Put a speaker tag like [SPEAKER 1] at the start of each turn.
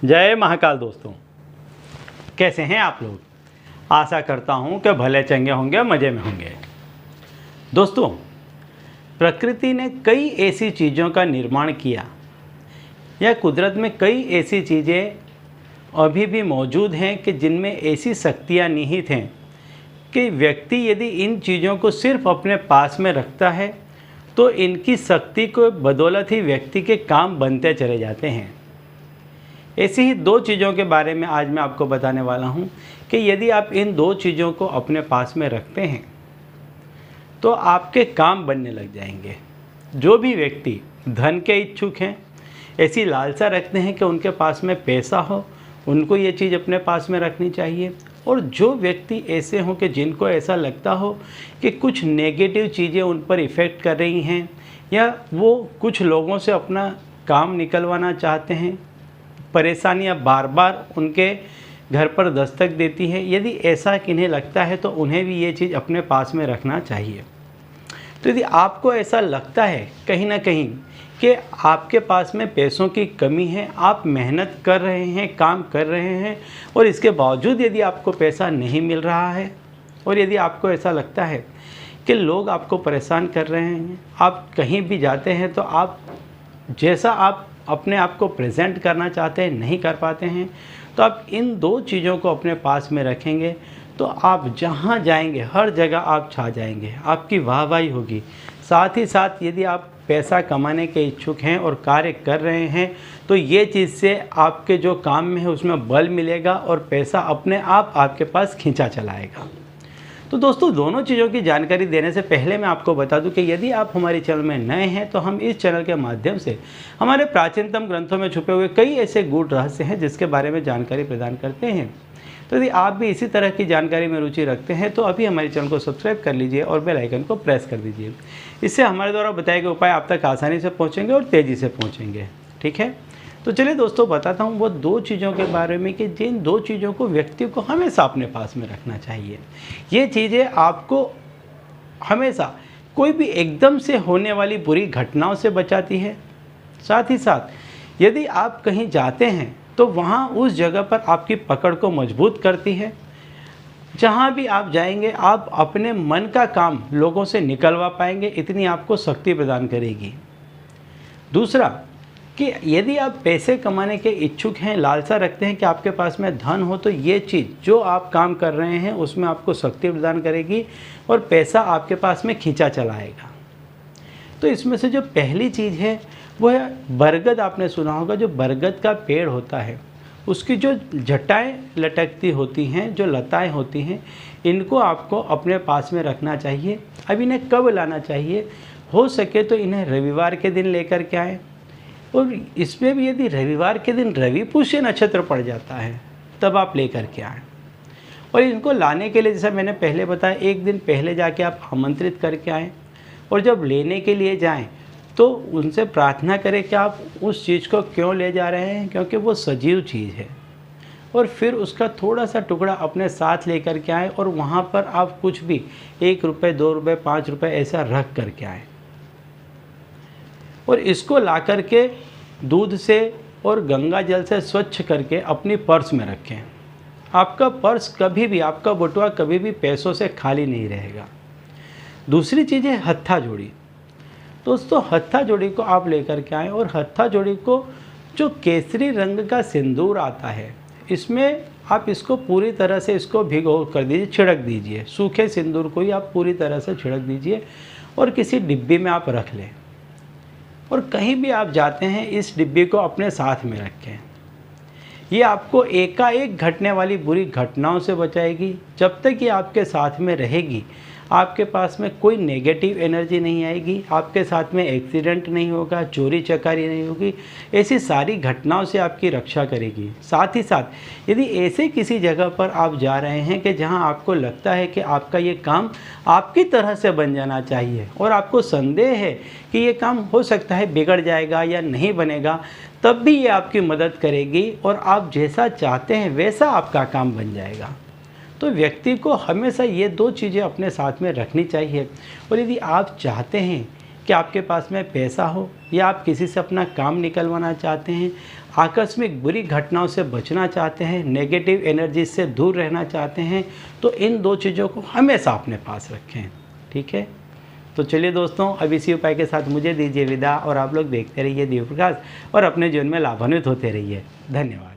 [SPEAKER 1] जय महाकाल दोस्तों, कैसे हैं आप लोग। आशा करता हूं कि भले चंगे होंगे, मज़े में होंगे। दोस्तों, प्रकृति ने कई ऐसी चीज़ों का निर्माण किया या कुदरत में कई ऐसी चीज़ें अभी भी मौजूद हैं कि जिनमें ऐसी शक्तियां निहित हैं कि व्यक्ति यदि इन चीज़ों को सिर्फ अपने पास में रखता है तो इनकी शक्ति को बदौलत ही व्यक्ति के काम बनते चले जाते हैं। ऐसी ही दो चीज़ों के बारे में आज मैं आपको बताने वाला हूं कि यदि आप इन दो चीज़ों को अपने पास में रखते हैं तो आपके काम बनने लग जाएंगे। जो भी व्यक्ति धन के इच्छुक हैं, ऐसी लालसा रखते हैं कि उनके पास में पैसा हो, उनको ये चीज़ अपने पास में रखनी चाहिए। और जो व्यक्ति ऐसे हों कि जिनको ऐसा लगता हो कि कुछ नेगेटिव चीज़ें उन पर इफ़ेक्ट कर रही हैं या वो कुछ लोगों से अपना काम निकलवाना चाहते हैं, परेशानियां बार बार उनके घर पर दस्तक देती है, यदि ऐसा किन्हें लगता है तो उन्हें भी ये चीज़ अपने पास में रखना चाहिए। तो यदि आपको ऐसा लगता है कहीं ना कहीं कि आपके पास में पैसों की कमी है, आप मेहनत कर रहे हैं, काम कर रहे हैं और इसके बावजूद यदि आपको पैसा नहीं मिल रहा है, और यदि आपको ऐसा लगता है कि लोग आपको परेशान कर रहे हैं, आप कहीं भी जाते हैं तो आप जैसा आप अपने आप को प्रेजेंट करना चाहते हैं नहीं कर पाते हैं, तो आप इन दो चीज़ों को अपने पास में रखेंगे तो आप जहाँ जाएंगे हर जगह आप छा जाएंगे, आपकी वाहवाही होगी। साथ ही साथ यदि आप पैसा कमाने के इच्छुक हैं और कार्य कर रहे हैं तो ये चीज़ से आपके जो काम में है उसमें बल मिलेगा और पैसा अपने आप आपके पास खींचा चलाएगा। तो दोस्तों, दोनों चीज़ों की जानकारी देने से पहले मैं आपको बता दूं कि यदि आप हमारे चैनल में नए हैं तो हम इस चैनल के माध्यम से हमारे प्राचीनतम ग्रंथों में छुपे हुए कई ऐसे गूढ़ रहस्य हैं जिसके बारे में जानकारी प्रदान करते हैं। तो यदि आप भी इसी तरह की जानकारी में रुचि रखते हैं तो अभी हमारे चैनल को सब्सक्राइब कर लीजिए और बेल आइकन को प्रेस कर दीजिए। इससे हमारे द्वारा बताए गए उपाय आप तक आसानी से पहुँचेंगे और तेज़ी से पहुँचेंगे। ठीक है, तो चलिए दोस्तों, बताता हूँ वो दो चीज़ों के बारे में कि जिन दो चीज़ों को व्यक्ति को हमेशा अपने पास में रखना चाहिए। ये चीज़ें आपको हमेशा कोई भी एकदम से होने वाली बुरी घटनाओं से बचाती है। साथ ही साथ यदि आप कहीं जाते हैं तो वहाँ उस जगह पर आपकी पकड़ को मजबूत करती है। जहाँ भी आप जाएंगे आप अपने मन का काम लोगों से निकलवा पाएंगे, इतनी आपको शक्ति प्रदान करेगी। दूसरा कि यदि आप पैसे कमाने के इच्छुक हैं, लालसा रखते हैं कि आपके पास में धन हो, तो ये चीज़ जो आप काम कर रहे हैं उसमें आपको शक्ति प्रदान करेगी और पैसा आपके पास में खींचा चलाएगा। तो इसमें से जो पहली चीज़ है वो है बरगद। आपने सुना होगा, जो बरगद का पेड़ होता है उसकी जो जटाएँ लटकती होती हैं, जो लताएँ होती हैं, इनको आपको अपने पास में रखना चाहिए। अब इन्हें कब लाना चाहिए? हो सके तो इन्हें रविवार के दिन लेकर के आएँ, और इसमें भी यदि रविवार के दिन रवि पुष्य नक्षत्र पड़ जाता है तब आप लेकर के आएँ। और इनको लाने के लिए जैसा मैंने पहले बताया, एक दिन पहले जाके आप आमंत्रित करके आएँ, और जब लेने के लिए जाएं तो उनसे प्रार्थना करें कि आप उस चीज़ को क्यों ले जा रहे हैं, क्योंकि वो सजीव चीज़ है। और फिर उसका थोड़ा सा टुकड़ा अपने साथ लेकर के आएँ और वहाँ पर आप कुछ भी 1 रुपये, 2 रुपये, 5 रुपये ऐसा रख करके आएँ, और इसको ला करके दूध से और गंगा जल से स्वच्छ करके अपनी पर्स में रखें। आपका पर्स कभी भी, आपका बटुआ कभी भी पैसों से खाली नहीं रहेगा। दूसरी चीज़ है हत्था जोड़ी। दोस्तों, हत्था जोड़ी को आप लेकर के आएँ, और हत्था जोड़ी को जो केसरी रंग का सिंदूर आता है, इसमें आप इसको पूरी तरह से इसको भिगो कर दीजिए, छिड़क दीजिए। सूखे सिंदूर को ही आप पूरी तरह से छिड़क दीजिए और किसी डिब्बी में आप रख लें, और कहीं भी आप जाते हैं इस डिब्बी को अपने साथ में रखें। ये आपको एकाएक घटने वाली बुरी घटनाओं से बचाएगी। जब तक ये आपके साथ में रहेगी आपके पास में कोई नेगेटिव एनर्जी नहीं आएगी, आपके साथ में एक्सीडेंट नहीं होगा, चोरी चकारी नहीं होगी, ऐसी सारी घटनाओं से आपकी रक्षा करेगी। साथ ही साथ यदि ऐसे किसी जगह पर आप जा रहे हैं कि जहां आपको लगता है कि आपका ये काम आपकी तरह से बन जाना चाहिए और आपको संदेह है कि ये काम हो सकता है बिगड़ जाएगा या नहीं बनेगा, तब भी ये आपकी मदद करेगी और आप जैसा चाहते हैं वैसा आपका काम बन जाएगा। तो व्यक्ति को हमेशा ये दो चीज़ें अपने साथ में रखनी चाहिए। और यदि आप चाहते हैं कि आपके पास में पैसा हो या आप किसी से अपना काम निकलवाना चाहते हैं, आकस्मिक बुरी घटनाओं से बचना चाहते हैं, नेगेटिव एनर्जी से दूर रहना चाहते हैं, तो इन 2 चीज़ों को हमेशा अपने पास रखें। ठीक है, तो चलिए दोस्तों, अब इसी उपाय के साथ मुझे दीजिए विदा और आप लोग देखते रहिए दिव्य प्रकाश और अपने जीवन में लाभान्वित होते रहिए। धन्यवाद।